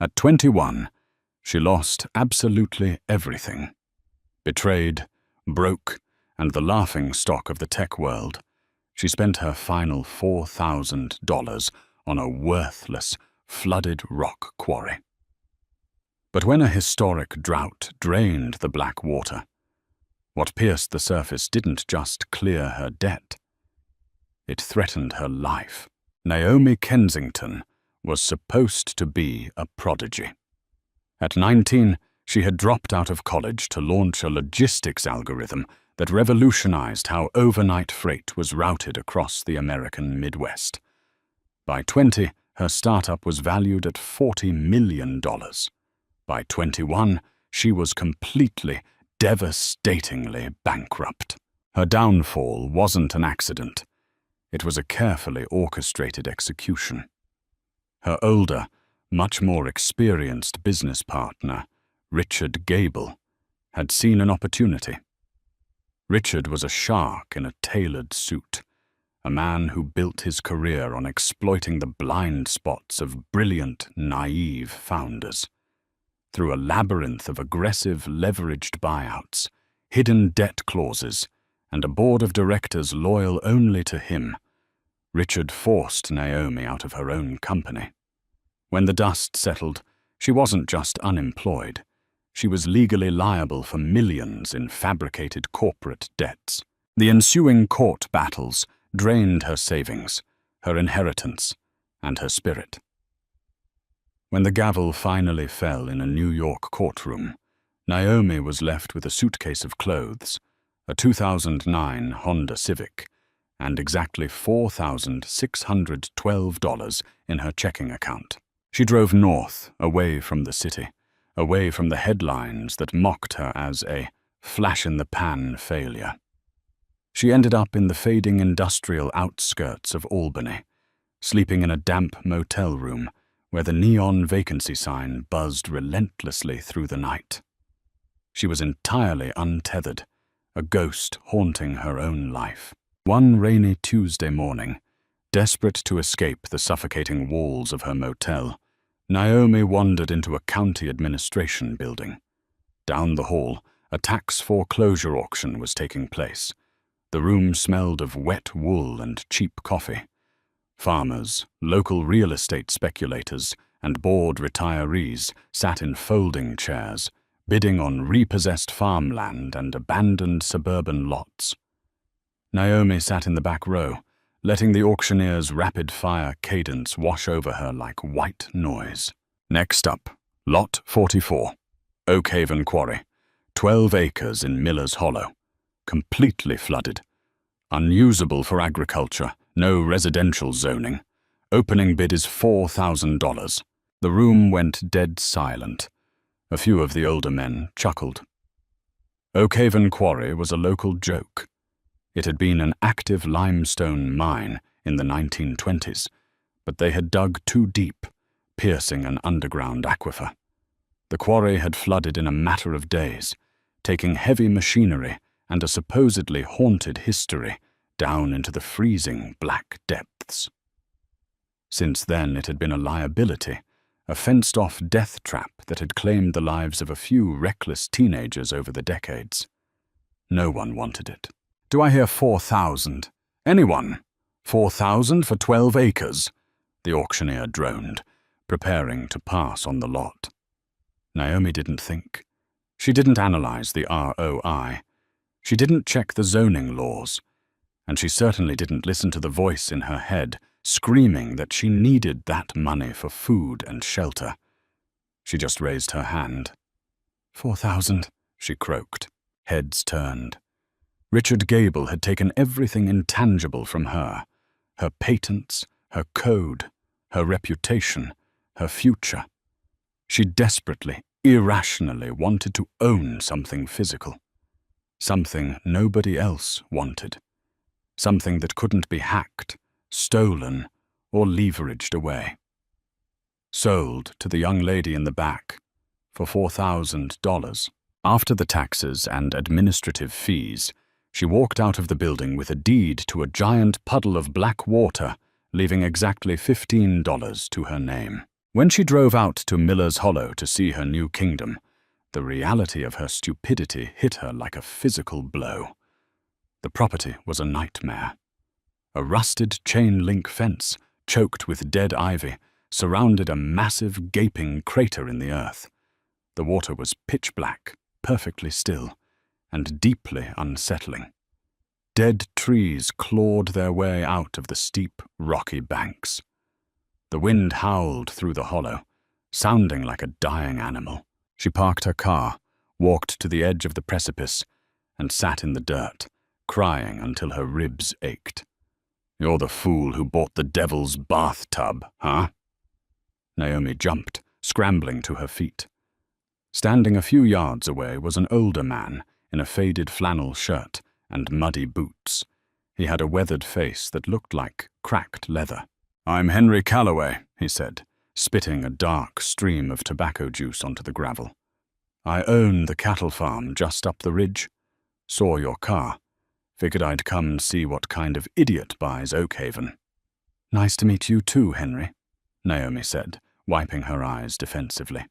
At 21, she lost absolutely everything. Betrayed, broke, and the laughingstock of the tech world, she spent her final $4,000 on a worthless, flooded rock quarry. But when a historic drought drained the black water, what pierced the surface didn't just clear her debt. It threatened her life. Naomi Kensington was supposed to be a prodigy. At 19, she had dropped out of college to launch a logistics algorithm that revolutionized how overnight freight was routed across the American Midwest. By 20, her startup was valued at $40 million. By 21, she was completely, devastatingly bankrupt. Her downfall wasn't an accident. It was a carefully orchestrated execution. Her older, much more experienced business partner, Richard Gable, had seen an opportunity. Richard was a shark in a tailored suit, a man who built his career on exploiting the blind spots of brilliant, naive founders. Through a labyrinth of aggressive, leveraged buyouts, hidden debt clauses, and a board of directors loyal only to him, Richard forced Naomi out of her own company. When the dust settled, she wasn't just unemployed. She was legally liable for millions in fabricated corporate debts. The ensuing court battles drained her savings, her inheritance, and her spirit. When the gavel finally fell in a New York courtroom, Naomi was left with a suitcase of clothes, a 2009 Honda Civic, and exactly $4,612 in her checking account. She drove north, away from the city, away from the headlines that mocked her as a flash-in-the-pan failure. She ended up in the fading industrial outskirts of Albany, sleeping in a damp motel room where the neon vacancy sign buzzed relentlessly through the night. She was entirely untethered, a ghost haunting her own life. One rainy Tuesday morning, desperate to escape the suffocating walls of her motel, Naomi wandered into a county administration building. Down the hall, a tax foreclosure auction was taking place. The room smelled of wet wool and cheap coffee. Farmers, local real estate speculators, and bored retirees sat in folding chairs, bidding on repossessed farmland and abandoned suburban lots. Naomi sat in the back row, letting the auctioneer's rapid-fire cadence wash over her like white noise. Next up, Lot 44, Oak Haven Quarry, 12 acres in Miller's Hollow, completely flooded, unusable for agriculture, no residential zoning. Opening bid is $4,000. The room went dead silent. A few of the older men chuckled. Oak Haven Quarry was a local joke. It had been an active limestone mine in the 1920s, but they had dug too deep, piercing an underground aquifer. The quarry had flooded in a matter of days, taking heavy machinery and a supposedly haunted history down into the freezing black depths. Since then, it had been a liability, a fenced-off death trap that had claimed the lives of a few reckless teenagers over the decades. No one wanted it. Do I hear 4,000? Anyone? 4,000 for 12 acres? The auctioneer droned, preparing to pass on the lot. Naomi didn't think. She didn't analyze the ROI. She didn't check the zoning laws. And she certainly didn't listen to the voice in her head, screaming that she needed that money for food and shelter. She just raised her hand. 4,000, she croaked. Heads turned. Richard Gable had taken everything intangible from her, her patents, her code, her reputation, her future. She desperately, irrationally wanted to own something physical, something nobody else wanted, something that couldn't be hacked, stolen, or leveraged away. Sold to the young lady in the back for $4,000. After the taxes and administrative fees, she walked out of the building with a deed to a giant puddle of black water, leaving exactly $15 to her name. When she drove out to Miller's Hollow to see her new kingdom, the reality of her stupidity hit her like a physical blow. The property was a nightmare. A rusted chain-link fence, choked with dead ivy, surrounded a massive, gaping crater in the earth. The water was pitch black, perfectly still, and deeply unsettling. Dead trees clawed their way out of the steep, rocky banks. The wind howled through the hollow, sounding like a dying animal. She parked her car, walked to the edge of the precipice, and sat in the dirt, crying until her ribs ached. "You're the fool who bought the devil's bathtub, huh?" Naomi jumped, scrambling to her feet. Standing a few yards away was an older man in a faded flannel shirt and muddy boots. He had a weathered face that looked like cracked leather. "I'm Henry Calloway," he said, spitting a dark stream of tobacco juice onto the gravel. "I own the cattle farm just up the ridge. Saw your car. Figured I'd come and see what kind of idiot buys Oakhaven." "Nice to meet you too, Henry," Naomi said, wiping her eyes defensively.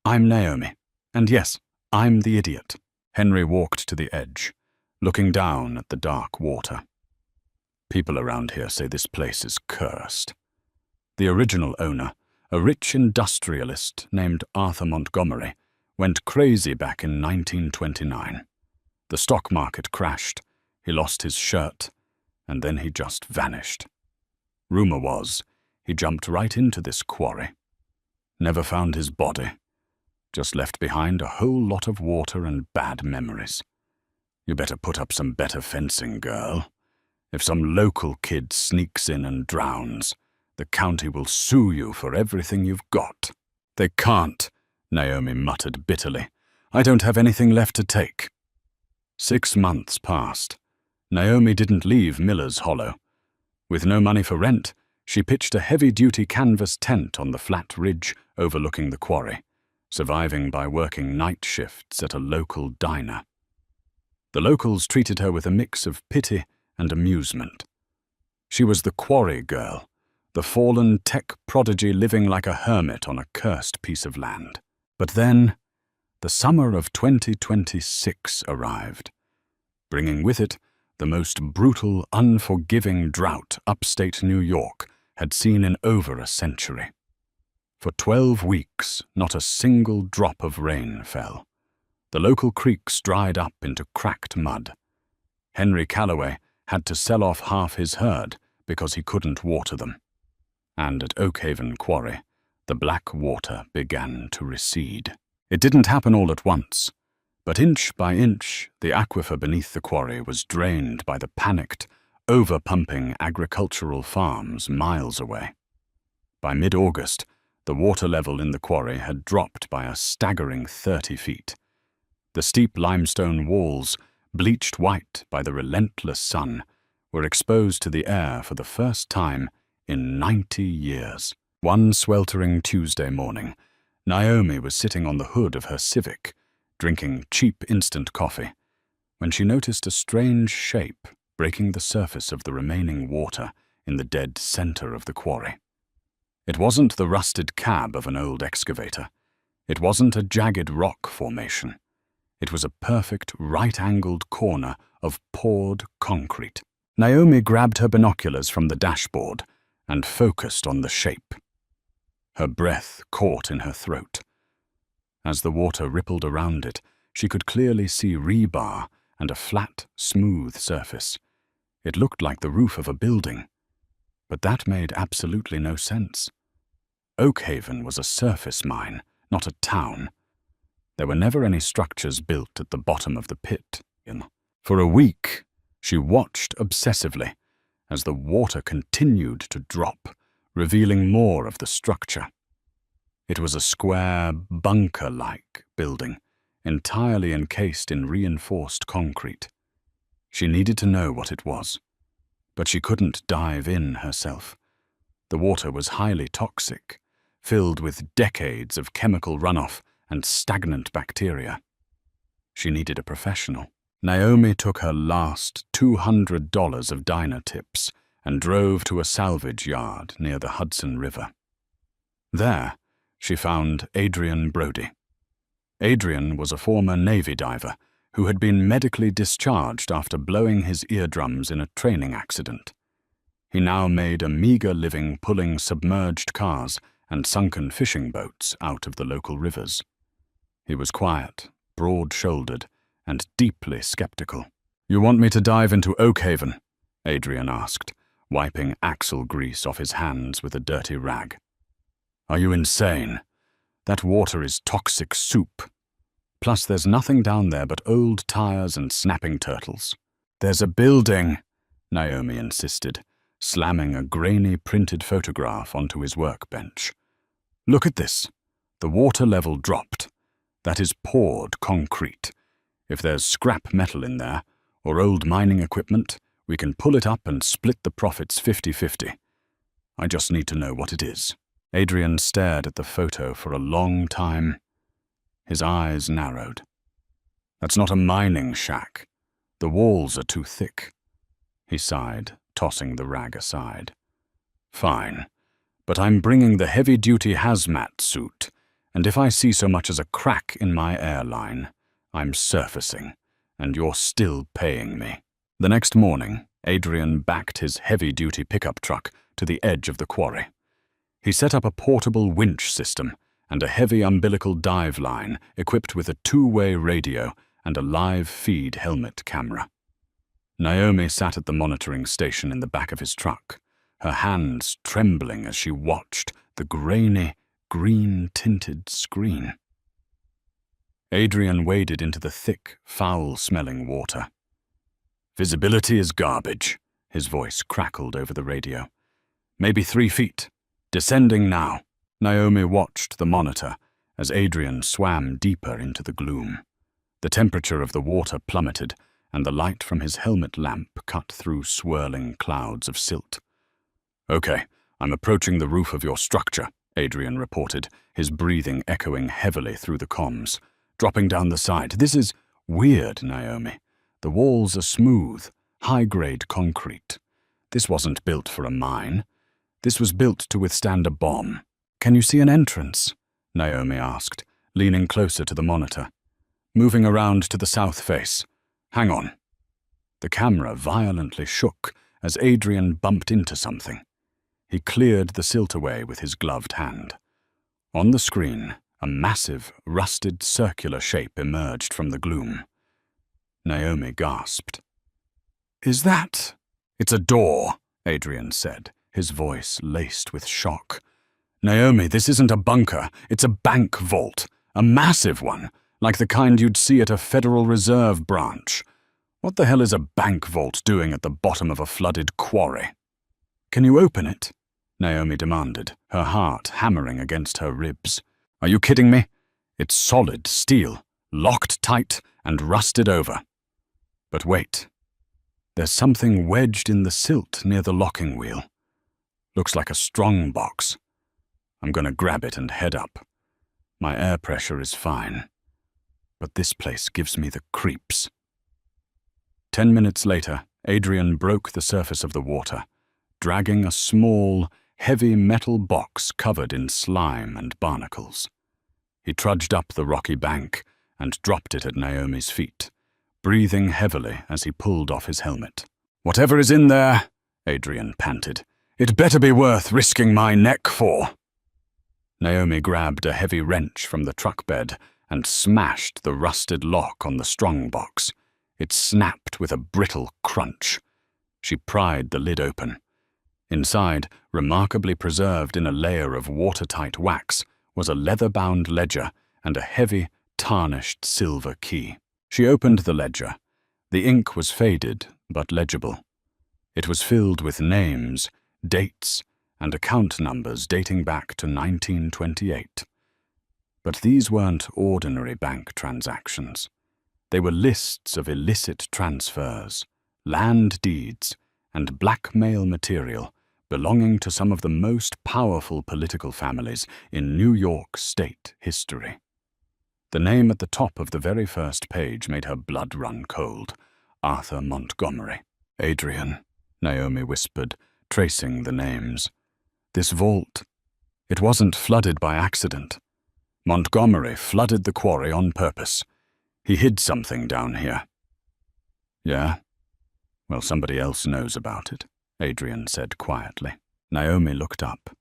"I'm Naomi, and yes, I'm the idiot." Henry walked to the edge, looking down at the dark water. "People around here say this place is cursed. The original owner, a rich industrialist named Arthur Montgomery, went crazy back in 1929. The stock market crashed, he lost his shirt, and then he just vanished. Rumor was, he jumped right into this quarry. Never found his body. Just left behind a whole lot of water and bad memories. You better put up some better fencing, girl. If some local kid sneaks in and drowns, the county will sue you for everything you've got." "They can't," Naomi muttered bitterly. "I don't have anything left to take." 6 months passed. Naomi didn't leave Miller's Hollow. With no money for rent, she pitched a heavy-duty canvas tent on the flat ridge overlooking the quarry, surviving by working night shifts at a local diner. The locals treated her with a mix of pity and amusement. She was the quarry girl, the fallen tech prodigy living like a hermit on a cursed piece of land. But then, the summer of 2026 arrived, bringing with it the most brutal, unforgiving drought upstate New York had seen in over a century. For 12 weeks, not a single drop of rain fell. The local creeks dried up into cracked mud. Henry Calloway had to sell off half his herd because he couldn't water them. And at Oakhaven Quarry, the black water began to recede. It didn't happen all at once, but inch by inch, the aquifer beneath the quarry was drained by the panicked, over-pumping agricultural farms miles away. By mid-August, the water level in the quarry had dropped by a staggering 30 feet. The steep limestone walls, bleached white by the relentless sun, were exposed to the air for the first time in 90 years. One sweltering Tuesday morning, Naomi was sitting on the hood of her Civic, drinking cheap instant coffee, when she noticed a strange shape breaking the surface of the remaining water in the dead center of the quarry. It wasn't the rusted cab of an old excavator. It wasn't a jagged rock formation. It was a perfect right-angled corner of poured concrete. Naomi grabbed her binoculars from the dashboard and focused on the shape. Her breath caught in her throat. As the water rippled around it, she could clearly see rebar and a flat, smooth surface. It looked like the roof of a building, but that made absolutely no sense. Oakhaven was a surface mine, not a town. There were never any structures built at the bottom of the pit. For a week, she watched obsessively as the water continued to drop, revealing more of the structure. It was a square, bunker-like building, entirely encased in reinforced concrete. She needed to know what it was, but she couldn't dive in herself. The water was highly toxic, filled with decades of chemical runoff and stagnant bacteria. She needed a professional. Naomi took her last $200 of diner tips and drove to a salvage yard near the Hudson River. There, she found Adrian Brody. Adrian was a former Navy diver who had been medically discharged after blowing his eardrums in a training accident. He now made a meager living pulling submerged cars and sunken fishing boats out of the local rivers. He was quiet, broad-shouldered, and deeply skeptical. "You want me to dive into Oakhaven?" Adrian asked, wiping axle grease off his hands with a dirty rag. "Are you insane? That water is toxic soup. Plus, there's nothing down there but old tires and snapping turtles." "There's a building," Naomi insisted, slamming a grainy printed photograph onto his workbench. "Look at this. The water level dropped. That is poured concrete. If there's scrap metal in there, or old mining equipment, we can pull it up and split the profits 50-50. I just need to know what it is." Adrian stared at the photo for a long time. His eyes narrowed. "That's not a mining shack. The walls are too thick." He sighed, tossing the rag aside. "Fine, but I'm bringing the heavy-duty hazmat suit, and if I see so much as a crack in my airline, I'm surfacing, and you're still paying me." The next morning, Adrian backed his heavy-duty pickup truck to the edge of the quarry. He set up a portable winch system and a heavy umbilical dive line equipped with a two-way radio and a live feed helmet camera. Naomi sat at the monitoring station in the back of his truck, her hands trembling as she watched the grainy, green-tinted screen. Adrian waded into the thick, foul-smelling water. "Visibility is garbage," his voice crackled over the radio. "Maybe 3 feet. Descending now." Naomi watched the monitor as Adrian swam deeper into the gloom. The temperature of the water plummeted, and the light from his helmet lamp cut through swirling clouds of silt. "Okay, I'm approaching the roof of your structure," Adrian reported, his breathing echoing heavily through the comms. "Dropping down the side. This is weird, Naomi. The walls are smooth, high-grade concrete. This wasn't built for a mine. This was built to withstand a bomb." "Can you see an entrance?" Naomi asked, leaning closer to the monitor. "Moving around to the south face. Hang on." The camera violently shook as Adrian bumped into something. He cleared the silt away with his gloved hand. On the screen, a massive, rusted circular shape emerged from the gloom. Naomi gasped. "Is that—" "It's a door," Adrian said, his voice laced with shock. "Naomi, this isn't a bunker, it's a bank vault. A massive one, like the kind you'd see at a Federal Reserve branch. What the hell is a bank vault doing at the bottom of a flooded quarry?" "Can you open it?" Naomi demanded, her heart hammering against her ribs. "Are you kidding me? It's solid steel, locked tight and rusted over. But wait. There's something wedged in the silt near the locking wheel. Looks like a strong box. I'm gonna grab it and head up. My air pressure is fine. But this place gives me the creeps." 10 minutes later, Adrian broke the surface of the water, dragging a small, heavy metal box covered in slime and barnacles. He trudged up the rocky bank and dropped it at Naomi's feet, breathing heavily as he pulled off his helmet. "Whatever is in there," Adrian panted, "it better be worth risking my neck for." Naomi grabbed a heavy wrench from the truck bed and smashed the rusted lock on the strongbox. It snapped with a brittle crunch. She pried the lid open. Inside, remarkably preserved in a layer of watertight wax, was a leather-bound ledger and a heavy, tarnished silver key. She opened the ledger. The ink was faded, but legible. It was filled with names, dates, and account numbers dating back to 1928. But these weren't ordinary bank transactions. They were lists of illicit transfers, land deeds, and blackmail material belonging to some of the most powerful political families in New York State history. The name at the top of the very first page made her blood run cold. Arthur Montgomery. "Adrian," Naomi whispered, tracing the names. "This vault, It wasn't flooded by accident. Montgomery flooded the quarry on purpose. He hid something down here. Yeah? Well, somebody else knows about it, Adrian said quietly. Naomi looked up.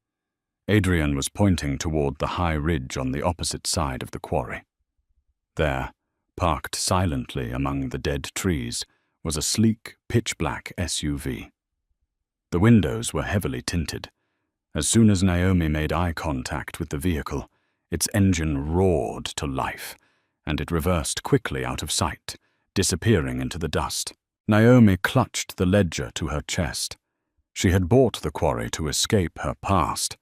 Adrian was pointing toward the high ridge on the opposite side of the quarry. There, parked silently among the dead trees, was a sleek, pitch-black SUV. The windows were heavily tinted. As soon as Naomi made eye contact with the vehicle, its engine roared to life, and it reversed quickly out of sight, disappearing into the dust. Naomi clutched the ledger to her chest. She had bought the quarry to escape her past,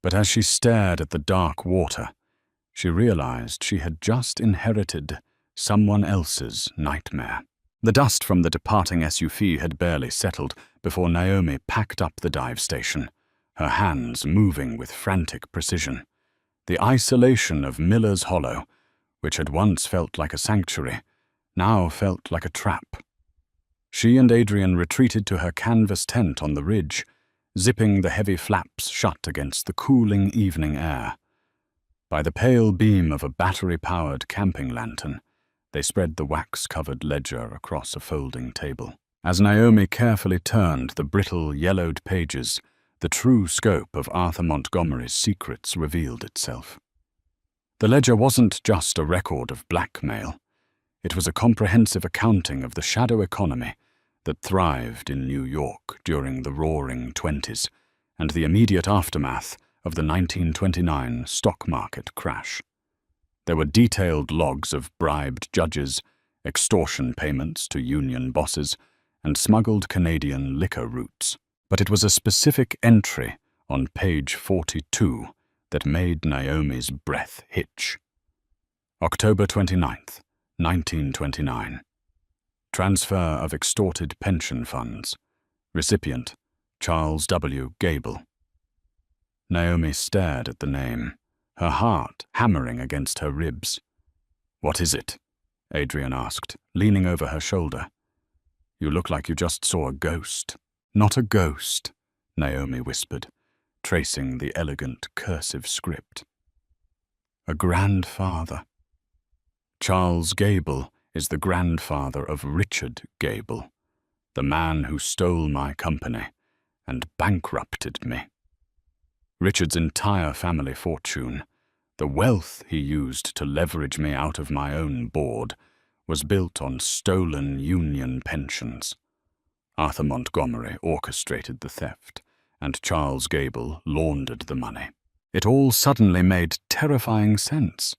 but as she stared at the dark water, she realized she had just inherited someone else's nightmare. The dust from the departing SUV had barely settled before Naomi packed up the dive station, her hands moving with frantic precision. The isolation of Miller's Hollow, which had once felt like a sanctuary, now felt like a trap. She and Adrian retreated to her canvas tent on the ridge, zipping the heavy flaps shut against the cooling evening air. By the pale beam of a battery-powered camping lantern, they spread the wax-covered ledger across a folding table. As Naomi carefully turned the brittle, yellowed pages, the true scope of Arthur Montgomery's secrets revealed itself. The ledger wasn't just a record of blackmail. It was a comprehensive accounting of the shadow economy that thrived in New York during the Roaring Twenties and the immediate aftermath of the 1929 stock market crash. There were detailed logs of bribed judges, extortion payments to union bosses, and smuggled Canadian liquor routes. But it was a specific entry on page 42 that made Naomi's breath hitch. October 29th, 1929. Transfer of extorted pension funds. Recipient, Charles W. Gable. Naomi stared at the name, her heart hammering against her ribs. "What is it?" Adrian asked, leaning over her shoulder. "You look like you just saw a ghost." "Not a ghost," Naomi whispered, tracing the elegant cursive script. "A grandfather. Charles Gable is the grandfather of Richard Gable, the man who stole my company and bankrupted me. Richard's entire family fortune, the wealth he used to leverage me out of my own board, was built on stolen union pensions. Arthur Montgomery orchestrated the theft, and Charles Gable laundered the money. It all suddenly made terrifying sense.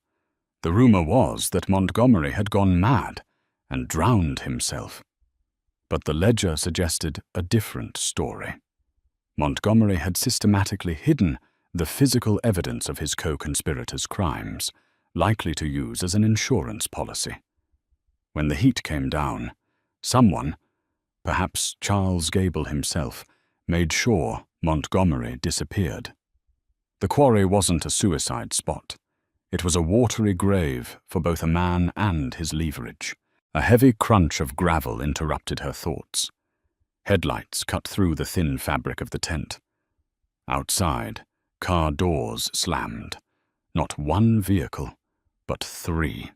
The rumor was that Montgomery had gone mad and drowned himself. But the ledger suggested a different story. Montgomery had systematically hidden the physical evidence of his co-conspirators' crimes, likely to use as an insurance policy. When the heat came down, someone, perhaps Charles Gable himself, made sure Montgomery disappeared. The quarry wasn't a suicide spot. It was a watery grave for both a man and his leverage. A heavy crunch of gravel interrupted her thoughts. Headlights cut through the thin fabric of the tent. Outside, car doors slammed. Not one vehicle, but 3.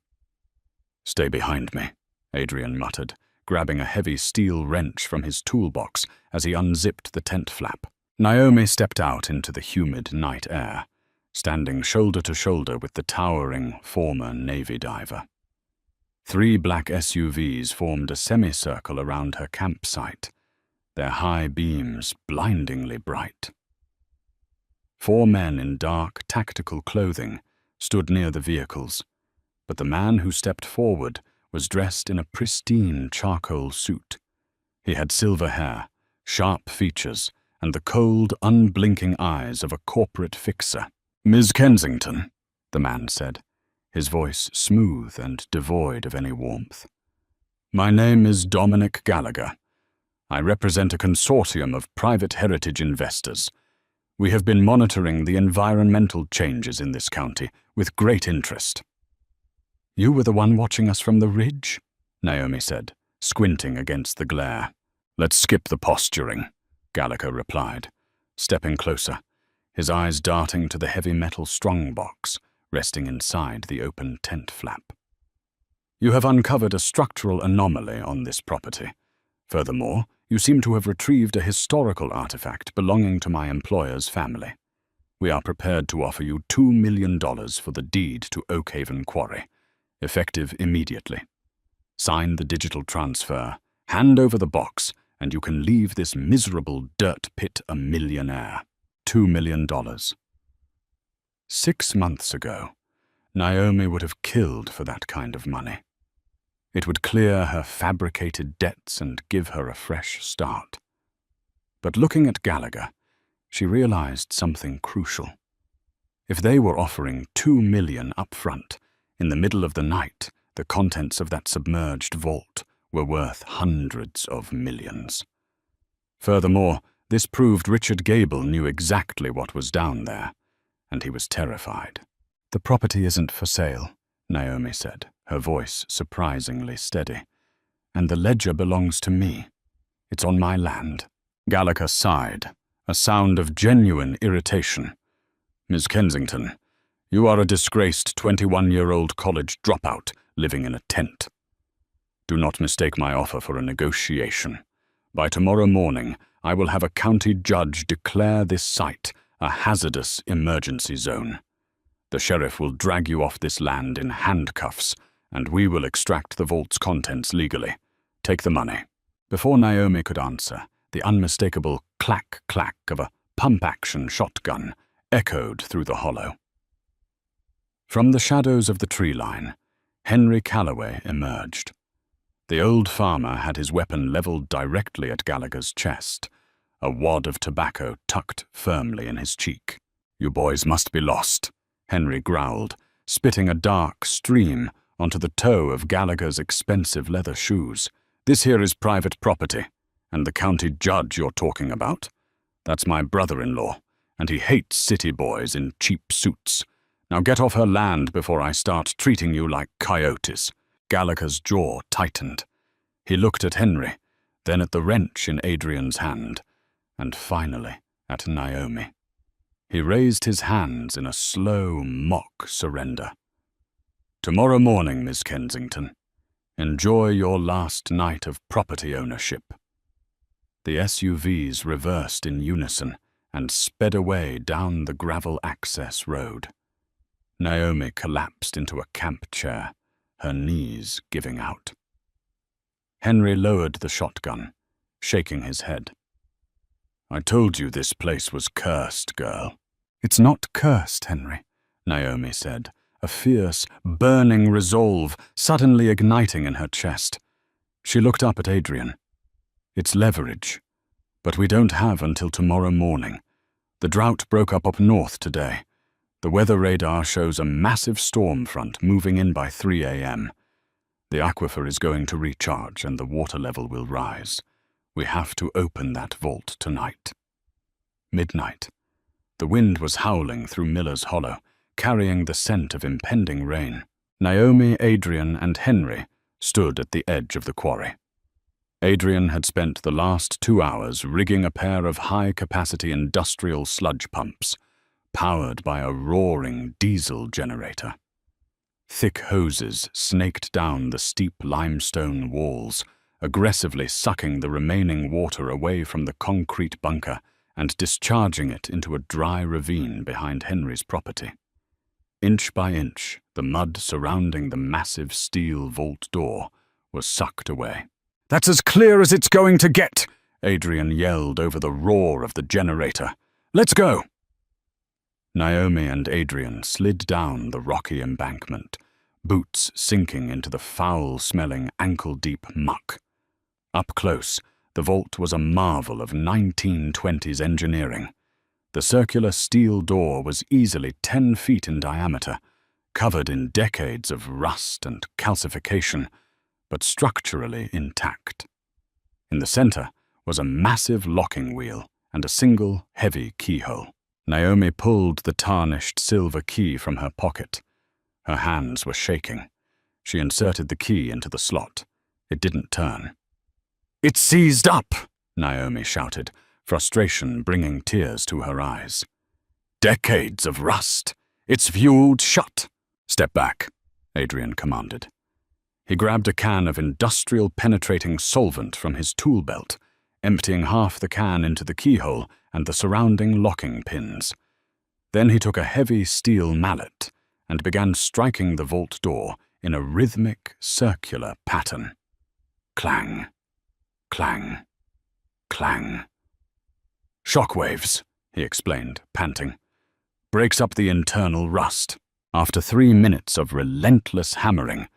"Stay behind me," Adrian muttered, grabbing a heavy steel wrench from his toolbox as he unzipped the tent flap. Naomi stepped out into the humid night air, standing shoulder to shoulder with the towering former Navy diver. 3 black SUVs formed a semicircle around her campsite, their high beams blindingly bright. 4 men in dark, tactical clothing stood near the vehicles, but the man who stepped forward was dressed in a pristine charcoal suit. He had silver hair, sharp features, and the cold, unblinking eyes of a corporate fixer. "Ms. Kensington," the man said, his voice smooth and devoid of any warmth. "My name is Dominic Gallagher. I represent a consortium of private heritage investors. We have been monitoring the environmental changes in this county with great interest." "You were the one watching us from the ridge?" Naomi said, squinting against the glare. "Let's skip the posturing," Gallagher replied, stepping closer. his eyes darting to the heavy metal strongbox resting inside the open tent flap. "You have uncovered a structural anomaly on this property. Furthermore, you seem to have retrieved a historical artifact belonging to my employer's family. We are prepared to offer you $2 million for the deed to Oakhaven Quarry, effective immediately. Sign the digital transfer, hand over the box, and you can leave this miserable dirt pit a millionaire. $2 million. 6 months ago, Naomi would have killed for that kind of money. It would clear her fabricated debts and give her a fresh start. But looking at Gallagher, she realized something crucial. If they were offering $2 million up front, in the middle of the night, the contents of that submerged vault were worth hundreds of millions. Furthermore, this proved Richard Gable knew exactly what was down there, and he was terrified. "The property isn't for sale," Naomi said, her voice surprisingly steady. "And the ledger belongs to me. It's on my land." Gallagher sighed, a sound of genuine irritation. "Miss Kensington, you are a disgraced 21-year-old college dropout living in a tent. Do not mistake my offer for a negotiation. By tomorrow morning, I will have a county judge declare this site a hazardous emergency zone. The sheriff will drag you off this land in handcuffs, and we will extract the vault's contents legally. Take the money." Before Naomi could answer, the unmistakable clack-clack of a pump-action shotgun echoed through the hollow. From the shadows of the tree line, Henry Calloway emerged. The old farmer had his weapon leveled directly at Gallagher's chest, a wad of tobacco tucked firmly in his cheek. "You boys must be lost," Henry growled, spitting a dark stream onto the toe of Gallagher's expensive leather shoes. "This here is private property, and the county judge you're talking about? That's my brother-in-law, and he hates city boys in cheap suits. Now get off her land before I start treating you like coyotes." Gallagher's jaw tightened. He looked at Henry, then at the wrench in Adrian's hand, and finally at Naomi. He raised his hands in a slow mock surrender. "Tomorrow morning, Miss Kensington. Enjoy your last night of property ownership." The SUVs reversed in unison and sped away down the gravel access road. Naomi collapsed into a camp chair, her knees giving out. Henry lowered the shotgun, shaking his head. "I told you this place was cursed, girl." "It's not cursed, Henry," Naomi said, a fierce, burning resolve suddenly igniting in her chest. She looked up at Adrian. "It's leverage, but we don't have until tomorrow morning. The drought broke up north today. The weather radar shows a massive storm front moving in by 3 a.m. The aquifer is going to recharge and the water level will rise. We have to open that vault tonight." Midnight. The wind was howling through Miller's Hollow, carrying the scent of impending rain. Naomi, Adrian, and Henry stood at the edge of the quarry. Adrian had spent the last 2 hours rigging a pair of high-capacity industrial sludge pumps, powered by a roaring diesel generator. Thick hoses snaked down the steep limestone walls, aggressively sucking the remaining water away from the concrete bunker and discharging it into a dry ravine behind Henry's property. Inch by inch, the mud surrounding the massive steel vault door was sucked away. "That's as clear as it's going to get!" Adrian yelled over the roar of the generator. "Let's go!" Naomi and Adrian slid down the rocky embankment, boots sinking into the foul-smelling ankle-deep muck. Up close, the vault was a marvel of 1920s engineering. The circular steel door was easily 10 feet in diameter, covered in decades of rust and calcification, but structurally intact. In the center was a massive locking wheel and a single, heavy keyhole. Naomi pulled the tarnished silver key from her pocket. Her hands were shaking. She inserted the key into the slot. It didn't turn. "It's seized up!" Naomi shouted, frustration bringing tears to her eyes. Decades of rust. It's fueled shut. Step back, Adrian commanded. He grabbed a can of industrial penetrating solvent from his tool belt, emptying half the can into the keyhole and the surrounding locking pins. Then he took a heavy steel mallet and began striking the vault door in a rhythmic, circular pattern. Clang, clang, clang. "Shockwaves," he explained, panting. "Breaks up the internal rust." After 3 minutes of relentless hammering,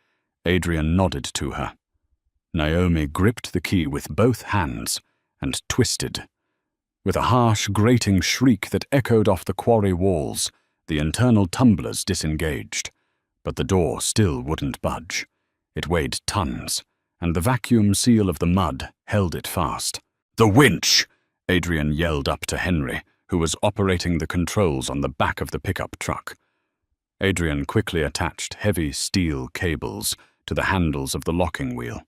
Adrian nodded to her. Naomi gripped the key with both hands and twisted. With a harsh, grating shriek that echoed off the quarry walls, the internal tumblers disengaged. But the door still wouldn't budge. It weighed tons, and the vacuum seal of the mud held it fast. "The winch!" Adrian yelled up to Henry, who was operating the controls on the back of the pickup truck. Adrian quickly attached heavy steel cables to the handles of the locking wheel.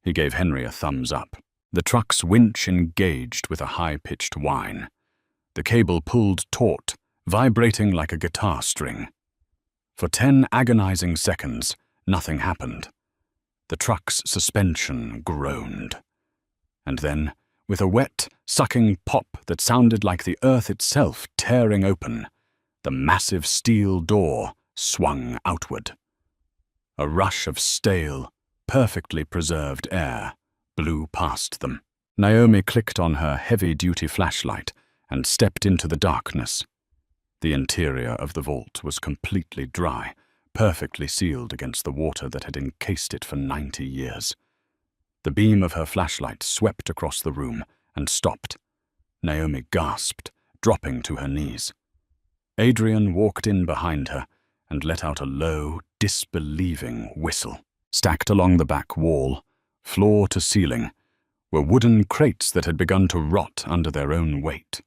He gave Henry a thumbs up. The truck's winch engaged with a high-pitched whine. The cable pulled taut, vibrating like a guitar string. For 10 agonizing seconds, nothing happened. The truck's suspension groaned. And then, with a wet, sucking pop that sounded like the earth itself tearing open, the massive steel door swung outward. A rush of stale, perfectly preserved air blew past them. Naomi clicked on her heavy-duty flashlight and stepped into the darkness. The interior of the vault was completely dry, perfectly sealed against the water that had encased it for 90 years. The beam of her flashlight swept across the room and stopped. Naomi gasped, dropping to her knees. Adrian walked in behind her and let out a low, disbelieving whistle. Stacked along the back wall, floor to ceiling, were wooden crates that had begun to rot under their own weight.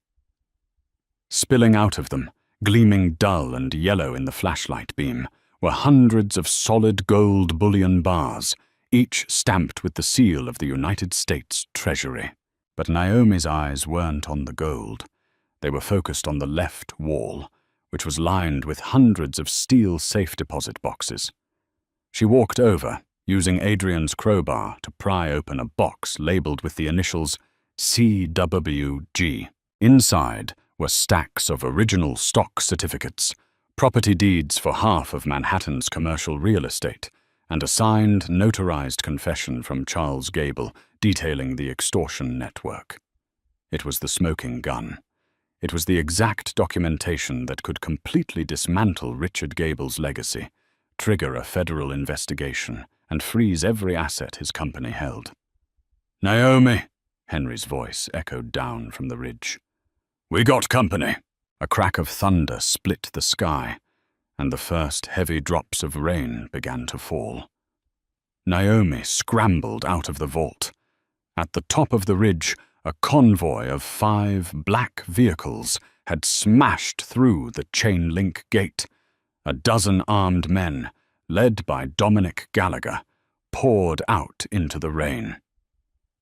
Spilling out of them, gleaming dull and yellow in the flashlight beam, were hundreds of solid gold bullion bars, each stamped with the seal of the United States Treasury. But Naomi's eyes weren't on the gold. They were focused on the left wall, which was lined with hundreds of steel safe deposit boxes. She walked over, using Adrian's crowbar to pry open a box labeled with the initials CWG. Inside were stacks of original stock certificates, property deeds for half of Manhattan's commercial real estate, and a signed, notarized confession from Charles Gable detailing the extortion network. It was the smoking gun. It was the exact documentation that could completely dismantle Richard Gable's legacy, trigger a federal investigation, and freeze every asset his company held. "Naomi," Henry's voice echoed down from the ridge. "We got company." A crack of thunder split the sky, and the first heavy drops of rain began to fall. Naomi scrambled out of the vault. At the top of the ridge, a convoy of 5 black vehicles had smashed through the chain-link gate. A dozen armed men, led by Dominic Gallagher, poured out into the rain.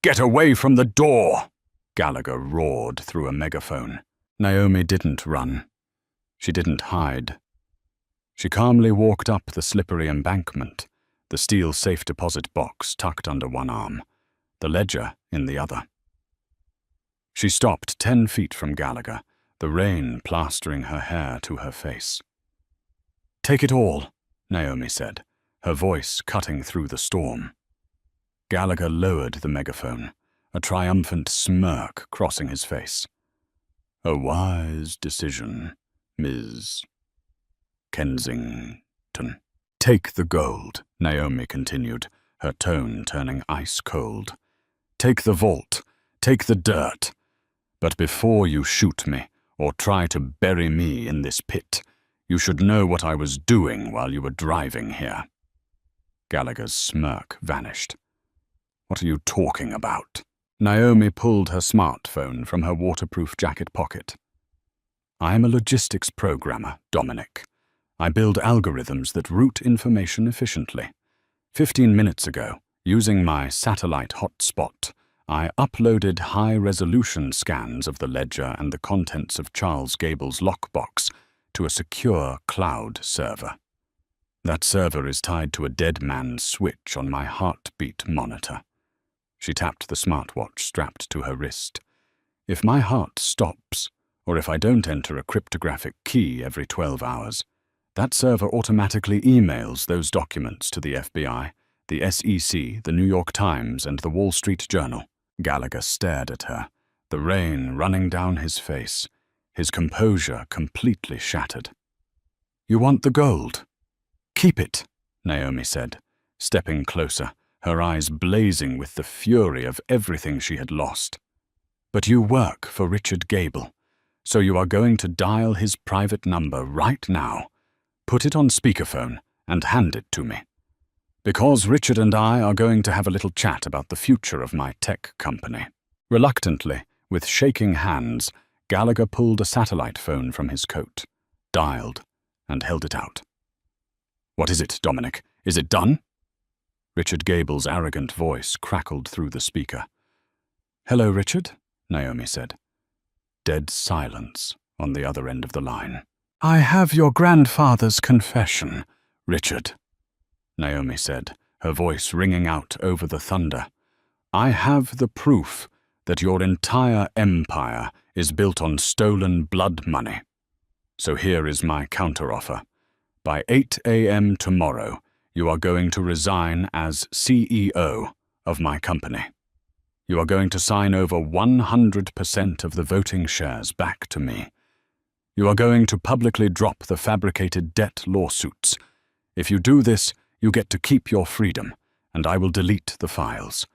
"Get away from the door!" Gallagher roared through a megaphone. Naomi didn't run. She didn't hide. She calmly walked up the slippery embankment, the steel safe deposit box tucked under one arm, the ledger in the other. She stopped 10 feet from Gallagher, the rain plastering her hair to her face. "Take it all," Naomi said, her voice cutting through the storm. Gallagher lowered the megaphone, a triumphant smirk crossing his face. "A wise decision, Ms. Kensington." "Take the gold," Naomi continued, her tone turning ice cold. "Take the vault, take the dirt. But before you shoot me, or try to bury me in this pit, you should know what I was doing while you were driving here." Gallagher's smirk vanished. "What are you talking about?" Naomi pulled her smartphone from her waterproof jacket pocket. "I'm a logistics programmer, Dominic. I build algorithms that route information efficiently. 15 minutes ago, using my satellite hotspot, I uploaded high-resolution scans of the ledger and the contents of Charles Gable's lockbox to a secure cloud server. That server is tied to a dead man's switch on my heartbeat monitor. She tapped the smartwatch strapped to her wrist. If my heart stops, or if I don't enter a cryptographic key every 12 hours, that server automatically emails those documents to the FBI, the SEC, the New York Times, and the Wall Street Journal. Gallagher stared at her, the rain running down his face, his composure completely shattered. "You want the gold? Keep it," Naomi said, stepping closer, her eyes blazing with the fury of everything she had lost. "But you work for Richard Gable, so you are going to dial his private number right now, put it on speakerphone, and hand it to me. Because Richard and I are going to have a little chat about the future of my tech company." Reluctantly, with shaking hands, Gallagher pulled a satellite phone from his coat, dialed, and held it out. "What is it, Dominic? Is it done?" Richard Gable's arrogant voice crackled through the speaker. "Hello, Richard," Naomi said. Dead silence on the other end of the line. "I have your grandfather's confession, Richard," Naomi said, her voice ringing out over the thunder. "I have the proof that your entire empire is built on stolen blood money. So here is my counteroffer. By 8 a.m. tomorrow, you are going to resign as CEO of my company. You are going to sign over 100% of the voting shares back to me. You are going to publicly drop the fabricated debt lawsuits. If you do this, you get to keep your freedom, and I will delete the files.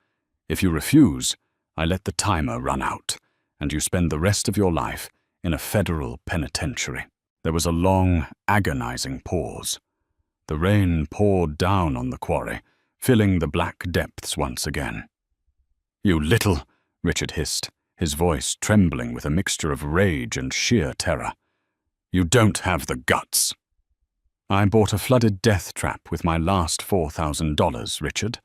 If you refuse, I let the timer run out, and you spend the rest of your life in a federal penitentiary." There was a long, agonizing pause. The rain poured down on the quarry, filling the black depths once again. "You little," Richard hissed, his voice trembling with a mixture of rage and sheer terror. "You don't have the guts." "I bought a flooded death trap with my last $4,000, Richard,"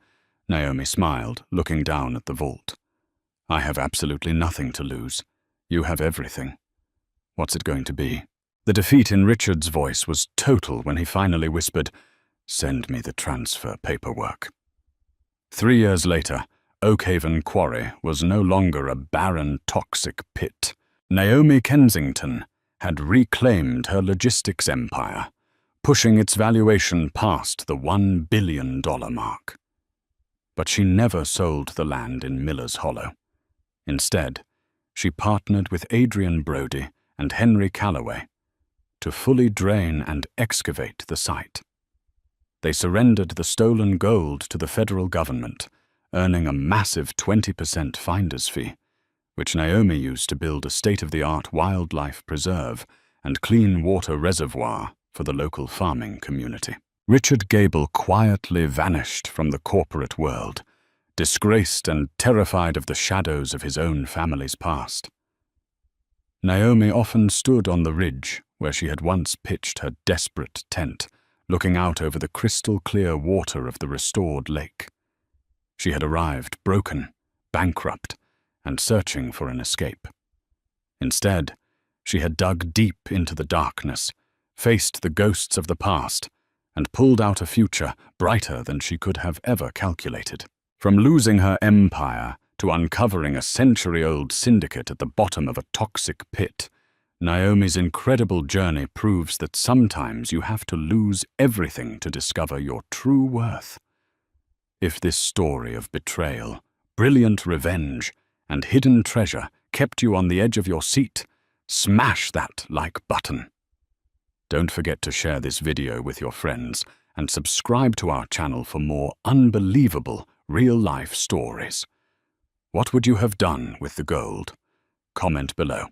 Naomi smiled, looking down at the vault. "I have absolutely nothing to lose. You have everything. What's it going to be?" The defeat in Richard's voice was total when he finally whispered, "Send me the transfer paperwork." 3 years later, Oakhaven Quarry was no longer a barren, toxic pit. Naomi Kensington had reclaimed her logistics empire, pushing its valuation past the $1 billion mark. But she never sold the land in Miller's Hollow. Instead, she partnered with Adrian Brody and Henry Calloway to fully drain and excavate the site. They surrendered the stolen gold to the federal government, earning a massive 20% finder's fee, which Naomi used to build a state-of-the-art wildlife preserve and clean water reservoir for the local farming community. Richard Gable quietly vanished from the corporate world, disgraced and terrified of the shadows of his own family's past. Naomi often stood on the ridge where she had once pitched her desperate tent, looking out over the crystal-clear water of the restored lake. She had arrived broken, bankrupt, and searching for an escape. Instead, she had dug deep into the darkness, faced the ghosts of the past, and pulled out a future brighter than she could have ever calculated. From losing her empire to uncovering a century-old syndicate at the bottom of a toxic pit, Naomi's incredible journey proves that sometimes you have to lose everything to discover your true worth. If this story of betrayal, brilliant revenge, and hidden treasure kept you on the edge of your seat, smash that like button. Don't forget to share this video with your friends and subscribe to our channel for more unbelievable real-life stories. What would you have done with the gold? Comment below.